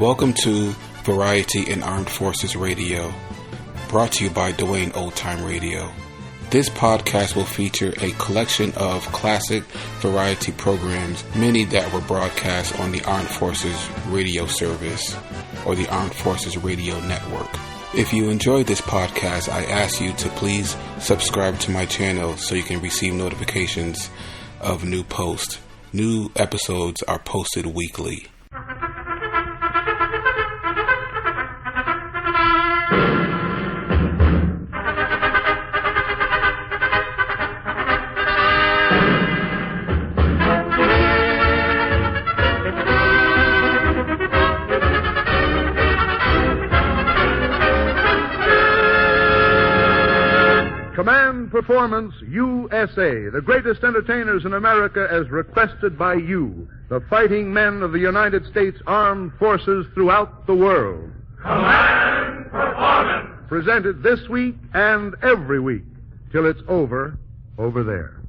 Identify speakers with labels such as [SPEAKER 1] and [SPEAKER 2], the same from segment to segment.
[SPEAKER 1] Welcome to Variety in Armed Forces Radio, brought to you by Dwayne Old Time Radio. This podcast will feature a collection of classic variety programs, many that were broadcast on the Armed Forces Radio Service or the Armed Forces Radio Network. If you enjoyed this podcast, I ask you to please subscribe to my channel so you can receive notifications of new posts. New episodes are posted weekly.
[SPEAKER 2] Command Performance USA, the greatest entertainers in America as requested by you, the fighting men of the United States Armed Forces throughout the world.
[SPEAKER 3] Command Performance!
[SPEAKER 2] Presented this week and every week till it's over there.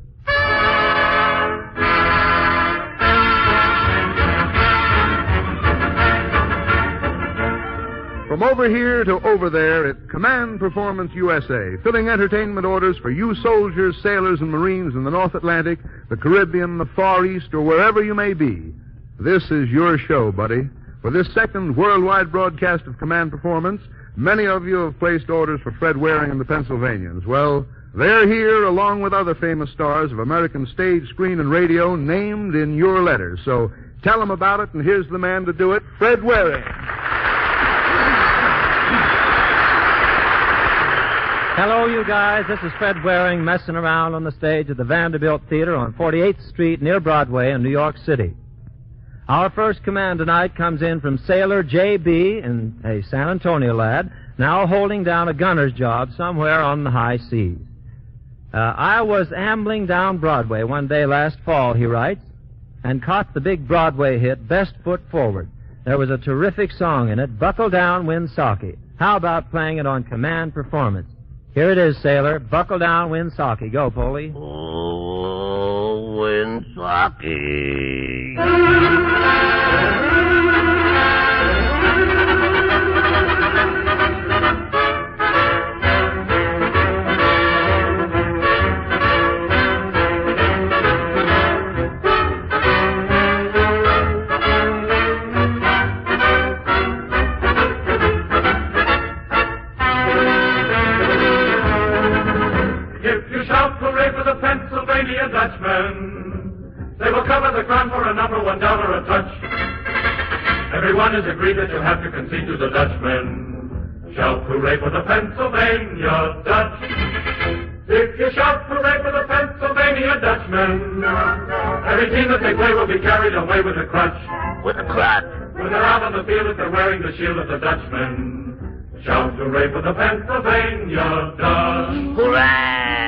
[SPEAKER 2] From over here to over there, it's Command Performance USA, filling entertainment orders for you soldiers, sailors, and Marines in the North Atlantic, the Caribbean, the Far East, or wherever you may be. This is your show, buddy. For this second worldwide broadcast of Command Performance, many of you have placed orders for Fred Waring and the Pennsylvanians. Well, they're here along with other famous stars of American stage, screen, and radio named in your letters. So tell them about it, and here's the man to do it, Fred Waring.
[SPEAKER 4] Hello, you guys. This is Fred Waring messing around on the stage at the Vanderbilt Theater on 48th Street near Broadway in New York City. Our first command tonight comes in from Sailor J.B., and a San Antonio lad, now holding down a gunner's job somewhere on the high seas. I was ambling down Broadway one day last fall, he writes, and caught the big Broadway hit, Best Foot Forward. There was a terrific song in it, Buckle Down, Winsaki. How about playing it on Command Performance? Here it is, Sailor. Buckle down, Winsaki. Go, Polly.
[SPEAKER 5] Oh, Winsaki.
[SPEAKER 3] Dutchmen. They will cover the ground for a number, $1 a touch. Everyone has agreed that you'll have to concede to the Dutchmen. Shout hooray for the Pennsylvania Dutch. If you shout hooray for the Pennsylvania Dutchmen, every team that they play will be carried away with a crutch.
[SPEAKER 5] With a crutch?
[SPEAKER 3] When they're out on the field, if they're wearing the shield of the Dutchmen. Shout hooray for the Pennsylvania Dutch.
[SPEAKER 5] Hooray!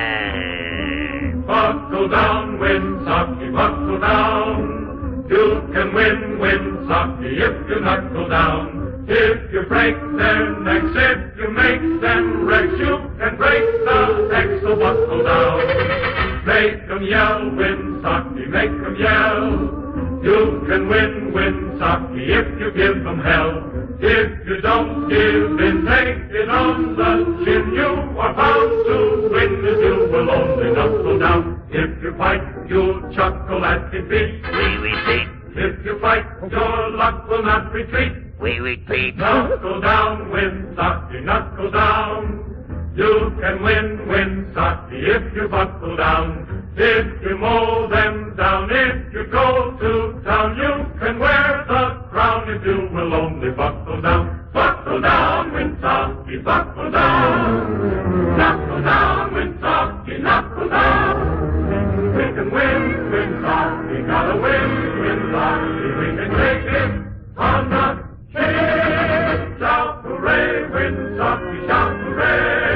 [SPEAKER 3] Buckle down, Winsaki, buckle down. You can win, Winsaki, if you knuckle down. If you break their necks, if you make them wrecks, you can break the necks, so buckle down. Make them yell, Winsaki, make them yell. You can win, Winsaki, if you give them hell. If you don't give in, take it on the chin. You are bound to win if you will only knuckle down. If you fight, you'll chuckle at defeat.
[SPEAKER 5] We repeat.
[SPEAKER 3] If you fight, your luck will not retreat.
[SPEAKER 5] We repeat.
[SPEAKER 3] Knuckle down, Winsaki, knuckle down. You can win, Winsaki, if you buckle down. If you mow them down, if you go to town, you can wear the crown if you will only buckle down. Buckle down, Winsaki, buckle down. Knuckle down, Winsaki, knuckle down. We can win, Winsaki, gotta win, Winsaki. We can take it on the chin. Shout hooray, Winsaki, shout hooray.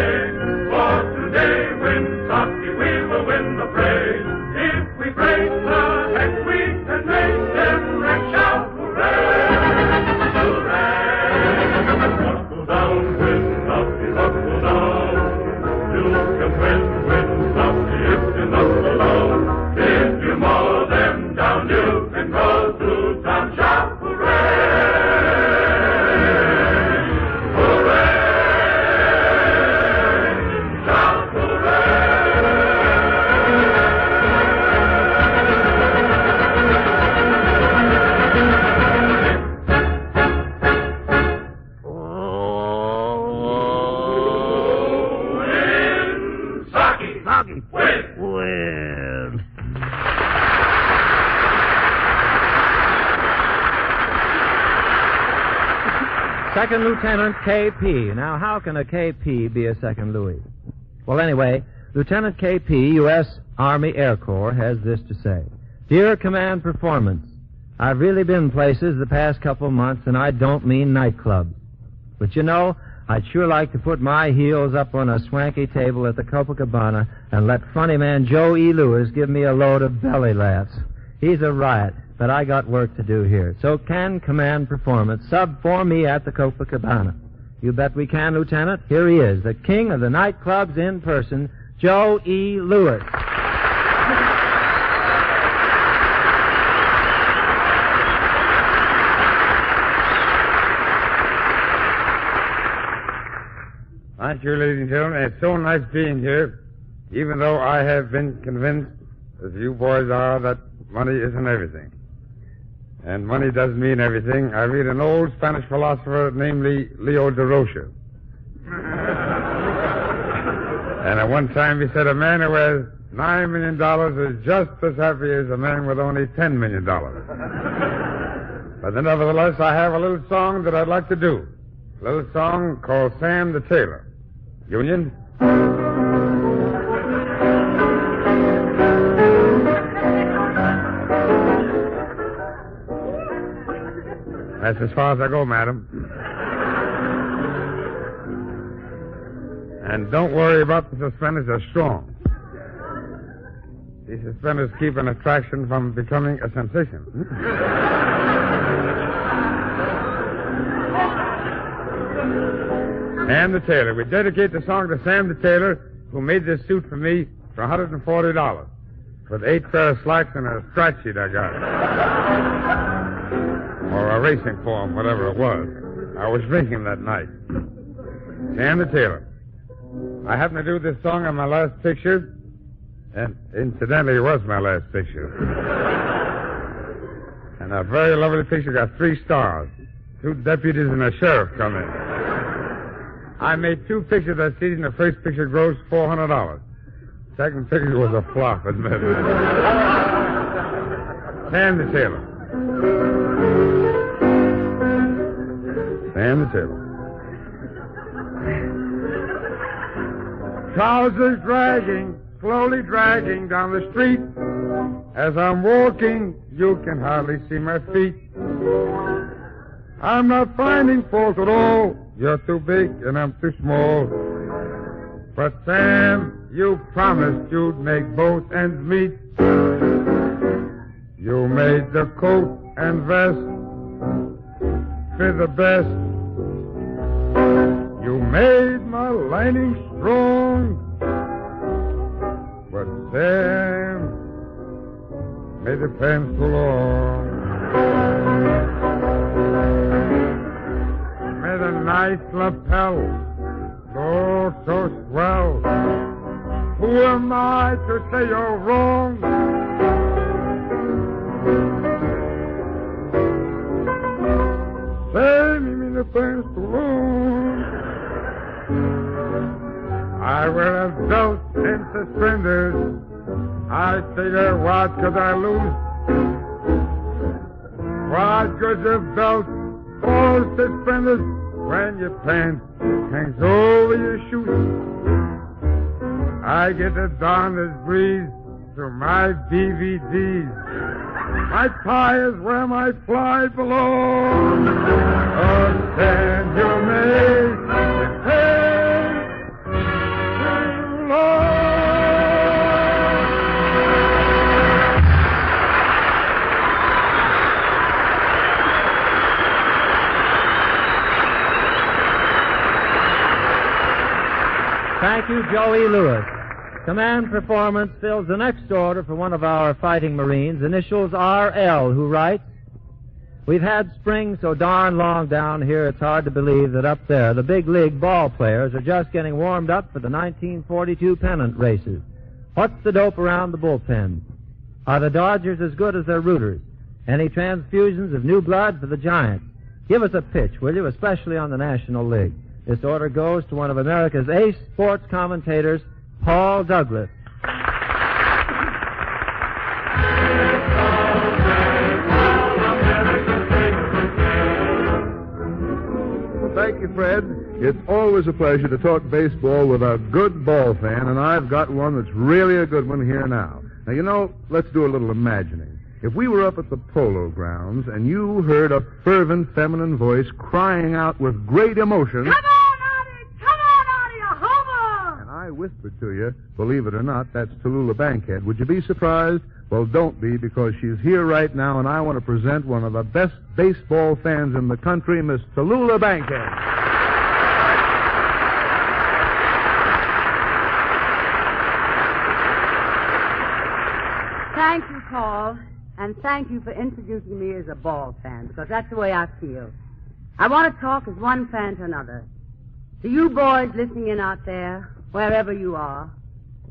[SPEAKER 3] For today, Winsaki, we will win the fray. If we break the hex, we can make them wreck. Shout hooray, hooray.
[SPEAKER 4] Second Lieutenant K.P. Now, how can a K.P. be a second Louis? Well, anyway, Lieutenant K.P., U.S. Army Air Corps, has this to say. Dear Command Performance, I've really been places the past couple of months, and I don't mean nightclubs. But you know, I'd sure like to put my heels up on a swanky table at the Copacabana and let funny man Joe E. Lewis give me a load of belly laughs. He's a riot, but I got work to do here. So can Command Performance sub for me at the Copacabana? You bet we can, Lieutenant. Here he is, the king of the nightclubs in person, Joe E. Lewis.
[SPEAKER 6] Thank you, ladies and gentlemen. It's so nice being here, even though I have been convinced, as you boys are, that money isn't everything. And money does mean everything. I read an old Spanish philosopher, namely Leo de Rocha. And at one time he said a man who has $9 million is just as happy as a man with only $10 million. But nevertheless, I have a little song that I'd like to do. A little song called Sam the Tailor. Union? That's as far as I go, madam. And don't worry about the suspenders, they're strong. These suspenders keep an attraction from becoming a sensation. Sam the Tailor. We dedicate the song to Sam the Tailor, who made this suit for me for $140 with 8 pair of slacks and a stretch sheet I got. Or a racing form, whatever it was. I was drinking that night. Sam the Tailor. I happened to do this song on my last picture, and incidentally, it was my last picture. And a very lovely picture, got 3 stars. 2 deputies and a sheriff come in. I made 2 pictures that season. The first picture grossed $400. Second picture was a flop, admittedly. Sam the Tailor. Sam the Tailor. Trousers dragging, slowly dragging down the street. As I'm walking, you can hardly see my feet. I'm not finding fault at all. You're too big and I'm too small. But Sam, you promised you'd make both ends meet. You made the coat and vest fit the best. You made my lining strong. But Sam made the pants too long. Made a nice lapel, oh, so swell. Who am I to say you're wrong? Say me mean the pants too long. I wear a belt and suspenders. I figure what could I lose? What good's a belt or suspenders when your pants hangs over your shoes? I get the darndest breeze through my DVDs. My tie is where my fly belongs. Oh, stand you make the pain too long.
[SPEAKER 4] Thank you, Joey Lewis. Command Performance fills the next order for one of our fighting Marines, initials RL, who writes, "We've had spring so darn long down here, it's hard to believe that up there the big league ball players are just getting warmed up for the 1942 pennant races. What's the dope around the bullpen? Are the Dodgers as good as their rooters? Any transfusions of new blood for the Giants? Give us a pitch, will you, especially on the National League." This order goes to one of America's ace sports commentators, Paul Douglas.
[SPEAKER 2] Thank you, Fred. It's always a pleasure to talk baseball with a good ball fan, and I've got one that's really a good one here now. Now, you know, let's do a little imagining. If we were up at the polo grounds and you heard a fervent feminine voice crying out with great emotion...
[SPEAKER 7] Come on, Artie! Come on, Artie! A homer!
[SPEAKER 2] And I whispered to you, believe it or not, that's Tallulah Bankhead. Would you be surprised? Well, don't be, because she's here right now, and I want to present one of the best baseball fans in the country, Miss Tallulah Bankhead.
[SPEAKER 7] Thank you, Paul, and thank you for introducing me as a ball fan, because that's the way I feel. I want to talk as one fan to another. To you boys listening in out there, wherever you are,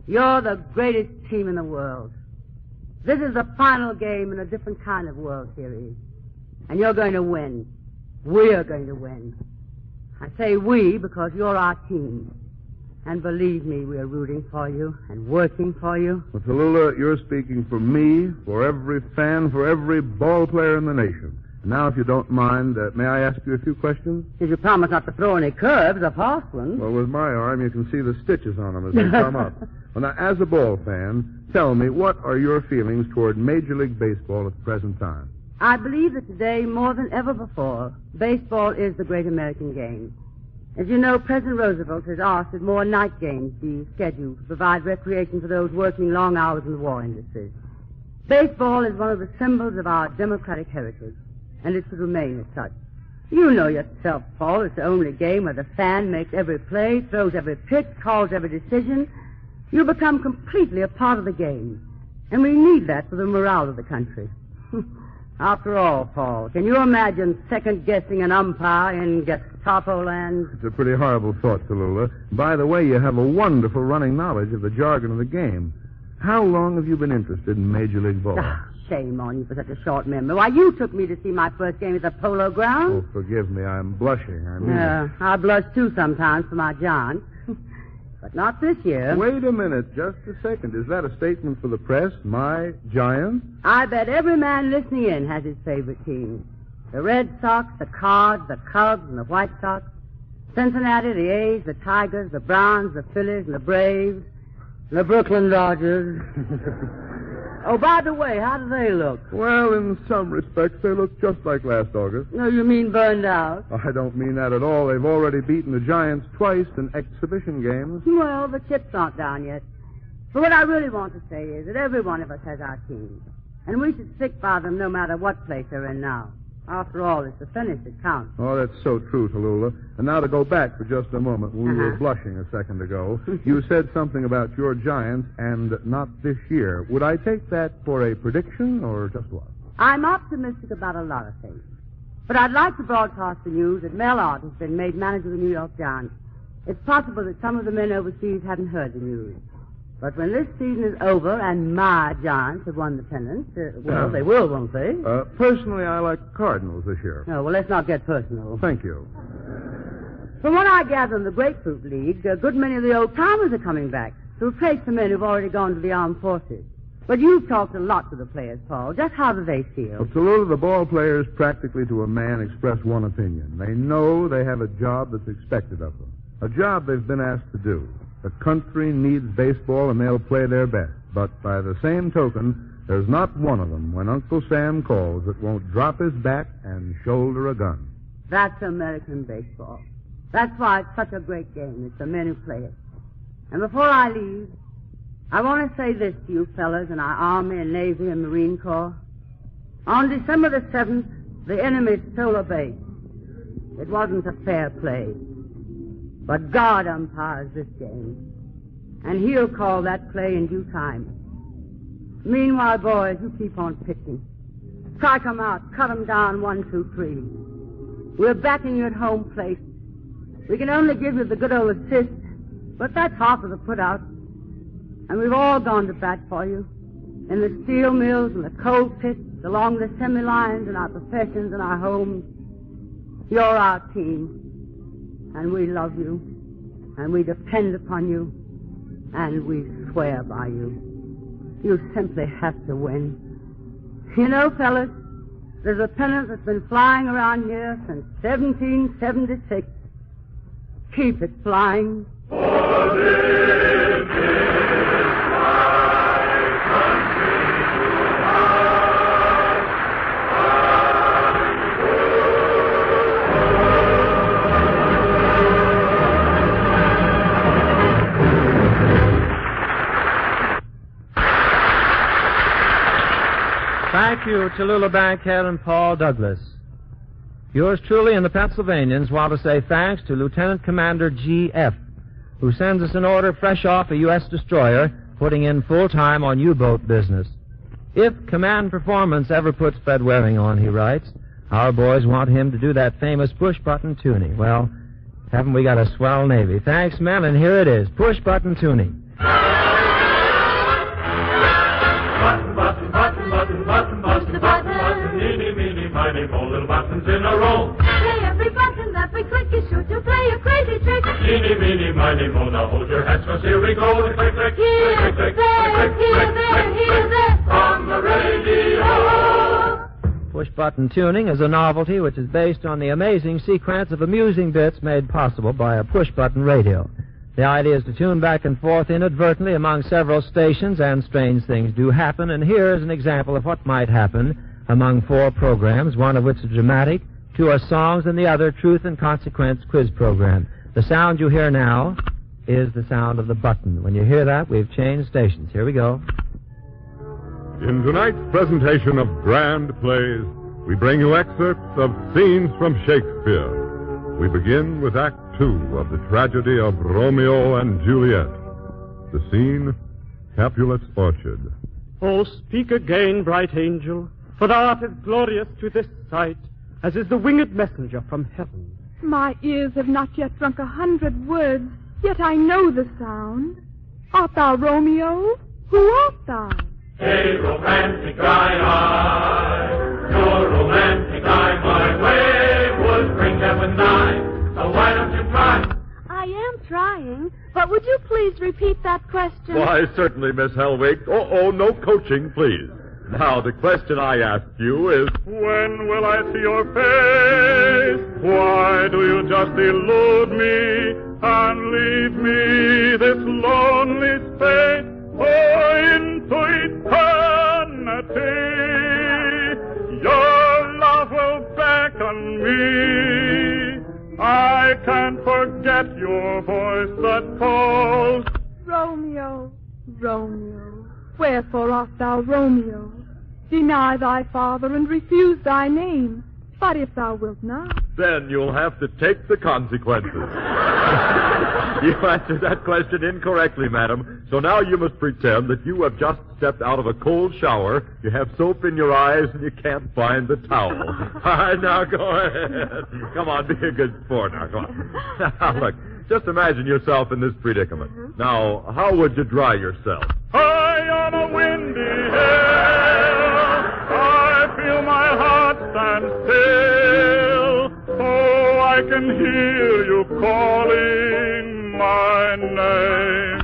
[SPEAKER 7] you're the greatest team in the world. This is the final game in a different kind of World Series, and you're going to win. We're going to win. I say we because you're our team. And believe me, we're rooting for you and working for you.
[SPEAKER 2] Well, Tallulah, you're speaking for me, for every fan, for every ball player in the nation. Now, if you don't mind, may I ask you a few questions?
[SPEAKER 7] If you promise not to throw any curves or false ones.
[SPEAKER 2] Well, with my arm, you can see the stitches on them as they come up. Well, now, as a ball fan, tell me, what are your feelings toward Major League Baseball at the present time?
[SPEAKER 7] I believe that today, more than ever before, baseball is the great American game. As you know, President Roosevelt has asked that more night games be scheduled to provide recreation for those working long hours in the war industry. Baseball is one of the symbols of our democratic heritage, and it should remain as such. You know yourself, Paul, it's the only game where the fan makes every play, throws every pitch, calls every decision. You become completely a part of the game, and we need that for the morale of the country. After all, Paul, can you imagine second-guessing an umpire in Gestapo land?
[SPEAKER 2] It's a pretty horrible thought, Tallulah. By the way, you have a wonderful running knowledge of the jargon of the game. How long have you been interested in Major League Ball?
[SPEAKER 7] Shame on you for such a short memory. Why, you took me to see my first game at the Polo Grounds.
[SPEAKER 2] Oh, forgive me. I'm blushing. I mean it.
[SPEAKER 7] I blush, too, sometimes for my John. But not this year.
[SPEAKER 2] Wait a minute. Just a second. Is that a statement for the press? My Giants?
[SPEAKER 7] I bet every man listening in has his favorite team. The Red Sox, the Cards, the Cubs, and the White Sox. Cincinnati, the A's, the Tigers, the Browns, the Phillies, and the Braves. The Brooklyn Dodgers. Oh, by the way, how do they look?
[SPEAKER 2] Well, in some respects, they look just like last August.
[SPEAKER 7] No, you mean burned out?
[SPEAKER 2] I don't mean that at all. They've already beaten the Giants twice in exhibition games.
[SPEAKER 7] Well, the chips aren't down yet. But what I really want to say is that every one of us has our teams. And we should stick by them no matter what place they're in now. After all, it's the finish that counts.
[SPEAKER 2] Oh, that's so true, Tallulah. And now to go back for just a moment. We were blushing a second ago. You said something about your Giants and not this year. Would I take that for a prediction or just what?
[SPEAKER 7] I'm optimistic about a lot of things. But I'd like to broadcast the news that Mel Ott has been made manager of the New York Giants. It's possible that some of the men overseas haven't heard the news. But when this season is over and my Giants have won the pennant, they will, won't they?
[SPEAKER 2] Personally, I like Cardinals this year.
[SPEAKER 7] Oh, well, let's not get personal.
[SPEAKER 2] Thank you.
[SPEAKER 7] From what I gather in the Grapefruit League, a good many of the old-timers are coming back to replace the men who've already gone to the armed forces. But you've talked a lot to the players, Paul. Just how do they feel?
[SPEAKER 2] Well, Tallulah, the ball players practically to a man express one opinion. They know they have a job that's expected of them, a job they've been asked to do. The country needs baseball, and they'll play their best. But by the same token, there's not one of them, when Uncle Sam calls, that won't drop his bat and shoulder a gun.
[SPEAKER 7] That's American baseball. That's why it's such a great game. It's the men who play it. And before I leave, I want to say this to you fellas in our Army and Navy and Marine Corps. On December the 7th, the enemy stole a base. It wasn't a fair play. But God umpires this game, and He'll call that play in due time. Meanwhile, boys, you keep on pitching. Strike 'em out, cut 'em down 1, 2, 3. We're backing you at home plate. We can only give you the good old assist, but that's half of the put-out. And we've all gone to bat for you, in the steel mills and the coal pits, along the semi-lines in our professions and our homes. You're our team. And we love you, and we depend upon you, and we swear by you. You simply have to win. You know, fellas, there's a pennant that's been flying around here since 1776, Keep it flying.
[SPEAKER 4] Thank you, Cholula Bankhead and Paul Douglas. Yours truly and the Pennsylvanians want to say thanks to Lieutenant Commander G.F., who sends us an order fresh off a U.S. destroyer, putting in full time on U-boat business. If command performance ever puts Fred Waring on, he writes, our boys want him to do that famous push-button tuning. Well, haven't we got a swell Navy? Thanks, men, and here it is, push-button tuning.
[SPEAKER 3] Button, button, button, button, button, button, button, button, eeny, meeny, miny, mo, little buttons in a row.
[SPEAKER 8] Play every button that we click is sure to play a crazy trick.
[SPEAKER 3] Eeny, meeny, miny, mo, now hold your hats, 'cause here we go. Click, click,
[SPEAKER 8] Here,
[SPEAKER 3] click, click,
[SPEAKER 8] there,
[SPEAKER 3] click,
[SPEAKER 8] here,
[SPEAKER 3] click,
[SPEAKER 8] there,
[SPEAKER 3] click,
[SPEAKER 8] here,
[SPEAKER 3] click,
[SPEAKER 8] there.
[SPEAKER 3] from the radio.
[SPEAKER 4] Push-button tuning is a novelty which is based on the amazing sequence of amusing bits made possible by a push-button radio. The idea is to tune back and forth inadvertently among several stations, and strange things do happen, and here is an example of what might happen among 4 programs, one of which is dramatic, 2 are songs, and the other truth and consequence quiz program. The sound you hear now is the sound of the button. When you hear that, we've changed stations. Here we go.
[SPEAKER 9] In tonight's presentation of grand plays, we bring you excerpts of scenes from Shakespeare. We begin with Act 2 of the tragedy of Romeo and Juliet. The scene, Capulet's orchard.
[SPEAKER 10] Oh, speak again, bright angel, for thou art as glorious to this sight as is the winged messenger from heaven.
[SPEAKER 8] My ears have not yet drunk 100 words, yet I know the sound. Art thou Romeo? Who art thou?
[SPEAKER 3] Hey, romantic eye, your romantic eye, my way would bring heaven nigh. So why don't you try?
[SPEAKER 8] I am trying, but would you please repeat that question?
[SPEAKER 9] Why, certainly, Miss Hellwig. Oh, no coaching, please. Now, the question I asked you is, when will I see your face? Why do you just elude me and leave me this lonely space? Oh, into eternity, your love will beckon me. I can't forget your voice that calls.
[SPEAKER 8] Romeo, Romeo, wherefore art thou Romeo? Deny thy father and refuse thy name. But if thou wilt not,
[SPEAKER 9] Then you'll have to take the consequences. You answered that question incorrectly, madam. So now you must pretend that you have just stepped out of a cold shower, you have soap in your eyes, and you can't find the towel. All right, now go ahead. Come on, be a good sport now. Come on. Now, look, just imagine yourself in this predicament. Now, how would you dry yourself? High on a windy hill, I feel my heart stand still. Oh, I can hear you calling my name.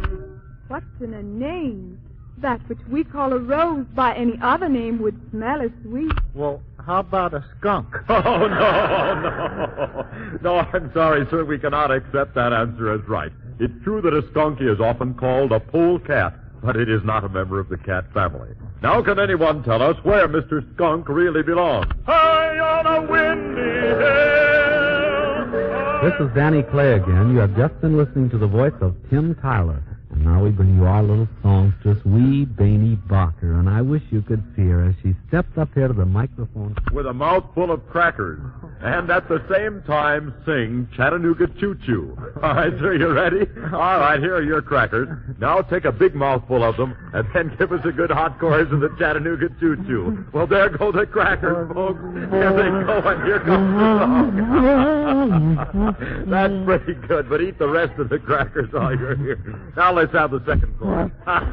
[SPEAKER 8] what's in a name? That which we call a rose by any other name would smell as sweet.
[SPEAKER 10] Well, how about a skunk?
[SPEAKER 9] Oh, no. No, I'm sorry, sir. We cannot accept that answer as right. It's true that a skunk is often called a polecat, but it is not a member of the cat family. Now, can anyone tell us where Mr. Skunk really belongs? High on a windy hill.
[SPEAKER 11] This is Danny Clay again. You have just been listening to the voice of Tim Tyler. And now we bring you our little songstress, wee Bainey Barker. And I wish you could see her as she steps up here to the microphone.
[SPEAKER 9] With a mouthful of crackers. And at the same time sing Chattanooga Choo Choo. All right, sir, you ready? All right, here are your crackers. Now take a big mouthful of them and then give us a good hot chorus of the Chattanooga Choo Choo. Well, there go the crackers, folks. Here they go, and here comes the song. That's pretty good, but eat the rest of the crackers while you're here. Now let's have the second chorus. That's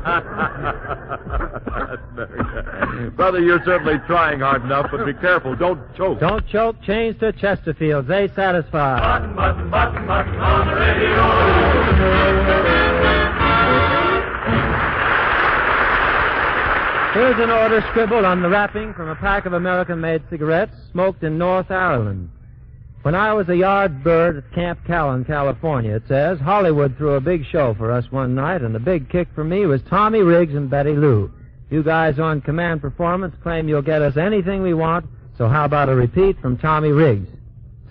[SPEAKER 9] very good. Brother, you're certainly trying hard enough, but be careful. Don't choke.
[SPEAKER 4] Don't choke. Change to Chesterfield. They satisfied.
[SPEAKER 3] Button, button, button, button on the radio.
[SPEAKER 4] Here's an order scribbled on the wrapping from a pack of American-made cigarettes smoked in North Ireland. When I was a yard bird at Camp Callan, California, it says, Hollywood threw a big show for us one night, and the big kick for me was Tommy Riggs and Betty Lou. You guys on Command Performance claim you'll get us anything we want, so how about a repeat from Tommy Riggs?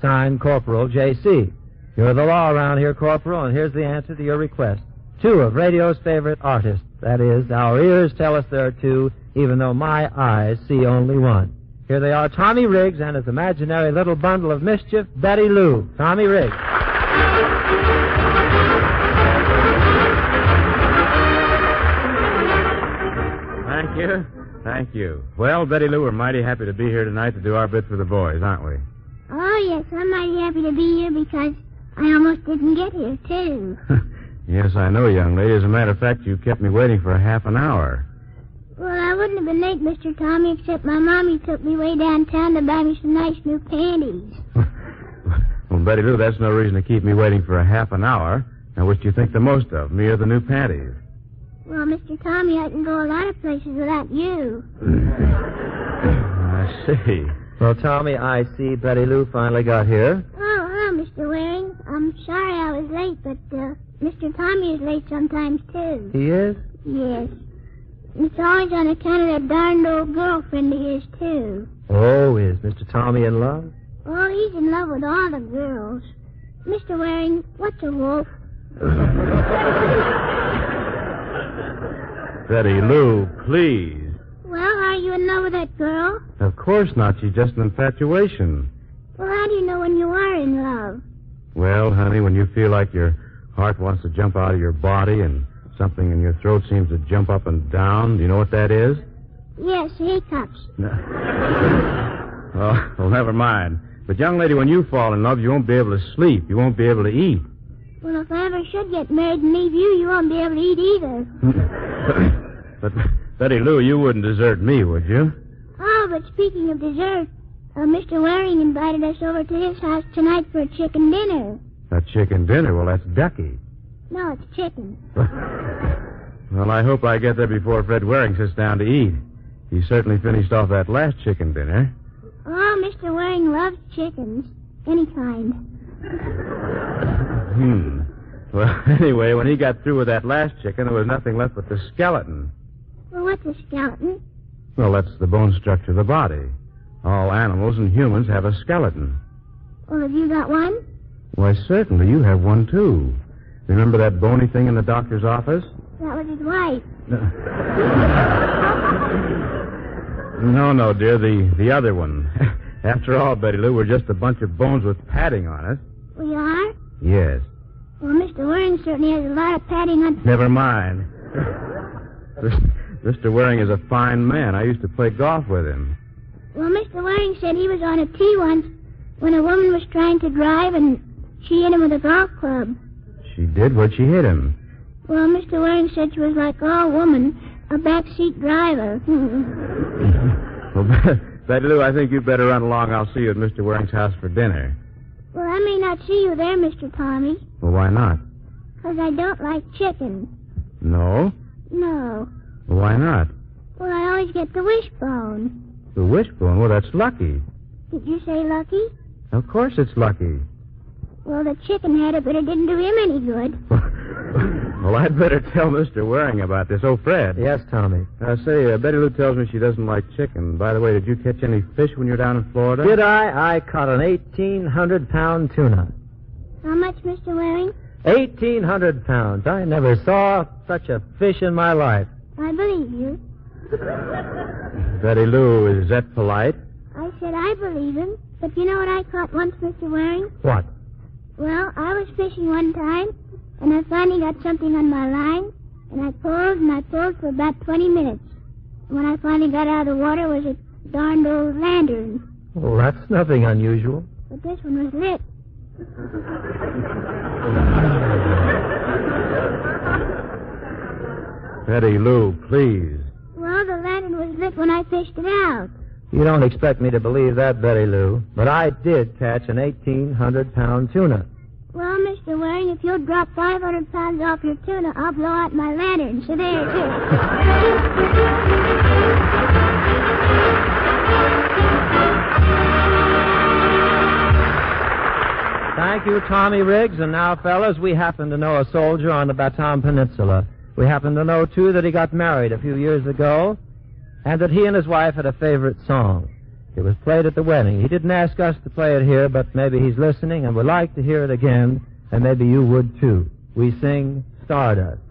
[SPEAKER 4] Signed, Corporal J.C. You're the law around here, Corporal, and here's the answer to your request. 2 of radio's favorite artists. That is, our ears tell us there are 2, even though my eyes see only 1. Here they are, Tommy Riggs and his imaginary little bundle of mischief, Betty Lou. Tommy Riggs.
[SPEAKER 12] Thank you. Thank you. Well, Betty Lou, we're mighty happy to be here tonight to do our bit for the boys, aren't we?
[SPEAKER 13] Oh, yes, I'm mighty happy to be here because I almost didn't get here, too.
[SPEAKER 12] Yes, I know, young lady. As a matter of fact, you kept me waiting for a half an hour.
[SPEAKER 13] Well, I wouldn't have been late, Mr. Tommy, except my mommy took me way downtown to buy me some nice new panties.
[SPEAKER 12] Well, Betty Lou, that's no reason to keep me waiting for a half an hour. Now, which do you think the most of, me or the new panties?
[SPEAKER 13] Well, Mr. Tommy, I can go a lot of places without you.
[SPEAKER 12] I see.
[SPEAKER 4] Well, Tommy, I see Betty Lou finally got here.
[SPEAKER 13] Oh, hello, Mr. Waring. I'm sorry I was late, but Mr. Tommy is late sometimes, too.
[SPEAKER 4] He is?
[SPEAKER 13] Yes. It's always on account of that darned old girlfriend of his, too.
[SPEAKER 4] Oh, is Mr. Tommy in love?
[SPEAKER 13] Oh, he's in love with all the girls. Mr. Waring, what's a wolf?
[SPEAKER 12] Betty Lou, please.
[SPEAKER 13] Well, are you in love with that girl?
[SPEAKER 12] Of course not. She's just an infatuation.
[SPEAKER 13] Well, how do you know when you are in love?
[SPEAKER 12] Well, honey, when you feel like your heart wants to jump out of your body and something in your throat seems to jump up and down, do you know what that is?
[SPEAKER 13] Yes, hiccups.
[SPEAKER 12] Oh, well, never mind. But, young lady, when you fall in love, you won't be able to sleep. You won't be able to eat.
[SPEAKER 13] Well, if I ever should get married and leave you, you won't be able to eat either.
[SPEAKER 12] But, Betty Lou, you wouldn't desert me, would you?
[SPEAKER 13] Oh, but speaking of dessert, Mr. Waring invited us over to his house tonight for a chicken dinner.
[SPEAKER 12] A chicken dinner? Well, that's ducky.
[SPEAKER 13] No, it's chicken.
[SPEAKER 12] Well, I hope I get there before Fred Waring sits down to eat. He certainly finished off that last chicken dinner.
[SPEAKER 13] Oh, Mr. Waring loves chickens. Any kind.
[SPEAKER 12] Well, anyway, when he got through with that last chicken, there was nothing left but the skeleton.
[SPEAKER 13] Well, what's a skeleton?
[SPEAKER 12] Well, that's the bone structure of the body. All animals and humans have a skeleton.
[SPEAKER 13] Well, have you got one?
[SPEAKER 12] Why, certainly. You have one, too. Remember that bony thing in the doctor's office?
[SPEAKER 13] That was his wife.
[SPEAKER 12] No, dear, the other one. After all, Betty Lou, we're just a bunch of bones with padding on us.
[SPEAKER 13] We are?
[SPEAKER 12] Yes.
[SPEAKER 13] Well, Mr. Waring certainly has a lot of padding on...
[SPEAKER 12] Never mind. Mr. Waring is a fine man. I used to play golf with him.
[SPEAKER 13] Well, Mr. Waring said he was on a tee once when a woman was trying to drive and she hit him with a golf club.
[SPEAKER 12] She did? What'd she hit him?
[SPEAKER 13] Well, Mr. Waring said she was like all woman, a backseat driver.
[SPEAKER 12] Well, Betty Lou, I think you'd better run along. I'll see you at Mr. Waring's house for dinner.
[SPEAKER 13] Well, I may not see you there, Mr. Tommy.
[SPEAKER 12] Well, why not?
[SPEAKER 13] 'Cause I don't like chicken.
[SPEAKER 12] No?
[SPEAKER 13] No.
[SPEAKER 12] Well, why not?
[SPEAKER 13] Well, I always get the wishbone.
[SPEAKER 12] The wishbone? Well, that's lucky.
[SPEAKER 13] Did you say lucky?
[SPEAKER 12] Of course it's lucky.
[SPEAKER 13] Well, the chicken had it, but it didn't do him any good.
[SPEAKER 12] Well, I'd better tell Mr. Waring about this. Oh, Fred.
[SPEAKER 4] Yes, Tommy.
[SPEAKER 12] Say, Betty Lou tells me she doesn't like chicken. By the way, did you catch any fish when you were down in Florida?
[SPEAKER 4] Did I? I caught an 1,800-pound tuna.
[SPEAKER 13] How much, Mr. Waring?
[SPEAKER 4] 1,800 pounds. I never saw such a fish in my life.
[SPEAKER 13] I believe you.
[SPEAKER 12] Betty Lou, is that polite?
[SPEAKER 13] I said I believe him. But you know what I caught once, Mr. Waring?
[SPEAKER 4] What?
[SPEAKER 13] Well, I was fishing one time, and I finally got something on my line, and I pulled for about 20 minutes. And when I finally got out of the water was a darned old lantern.
[SPEAKER 4] Well, that's nothing unusual.
[SPEAKER 13] But this one was lit.
[SPEAKER 12] Betty Lou, please.
[SPEAKER 13] Well, the lantern was lit when I fished it out.
[SPEAKER 4] You don't expect me to believe that, Betty Lou, but I did catch an 1,800-pound tuna.
[SPEAKER 13] Well, Mr. Waring, if you'll drop 500 pounds off your tuna, I'll blow out my lantern. So there it is.
[SPEAKER 4] Thank you, Tommy Riggs. And now, fellas, we happen to know a soldier on the Bataan Peninsula. We happen to know, too, that he got married a few years ago and that he and his wife had a favorite song. It was played at the wedding. He didn't ask us to play it here, but maybe he's listening and would like to hear it again, and maybe you would, too. We sing Stardust.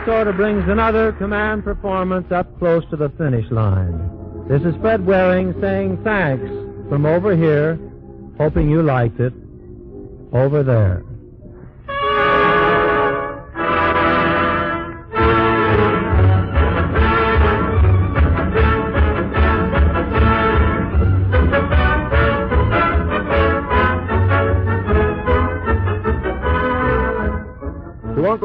[SPEAKER 4] Sort of brings another command performance up close to the finish line. This is Fred Waring saying thanks from over here, hoping you liked it, over there.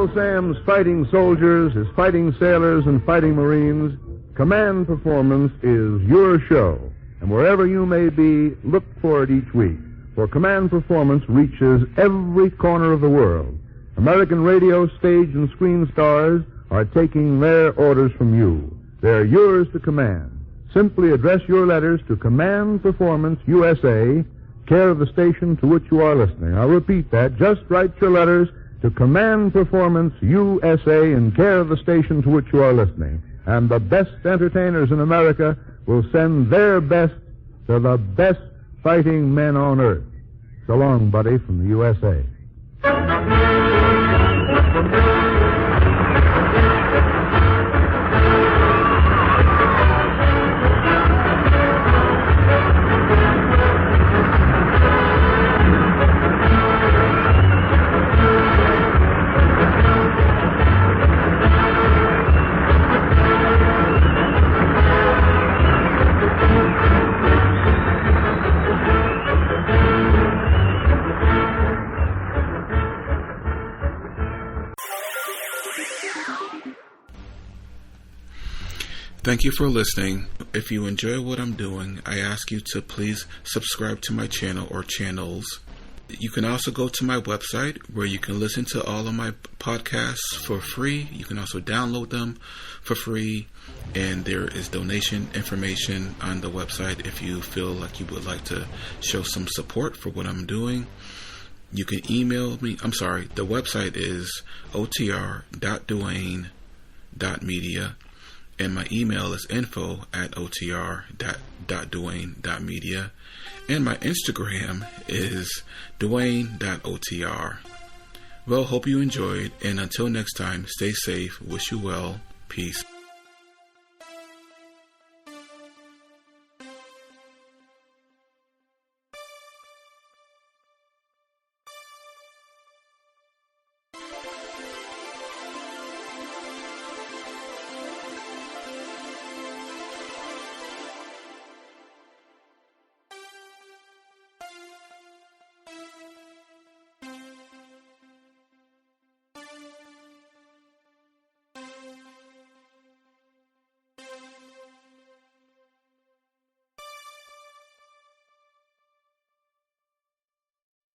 [SPEAKER 2] Uncle Sam's fighting soldiers, his fighting sailors, and fighting Marines, Command Performance is your show. And wherever you may be, look for it each week. For Command Performance reaches every corner of the world. American radio, stage, and screen stars are taking their orders from you. They're yours to command. Simply address your letters to Command Performance, USA, care of the station to which you are listening. I'll repeat that. Just write your letters to Command Performance, USA, in care of the station to which you are listening. And the best entertainers in America will send their best to the best fighting men on earth. So long, buddy, from the USA.
[SPEAKER 1] Thank you for listening. If you enjoy what I'm doing, I ask you to please subscribe to my channel or channels. You can also go to my website where you can listen to all of my podcasts for free. You can also download them for free. And there is donation information on the website if you feel like you would like to show some support for what I'm doing. You can email me. The website is otr.duane.media. And my email is info@otr.duane.media. And my Instagram is duane.otr. Well, hope you enjoyed. And until next time, stay safe. Wish you well. Peace.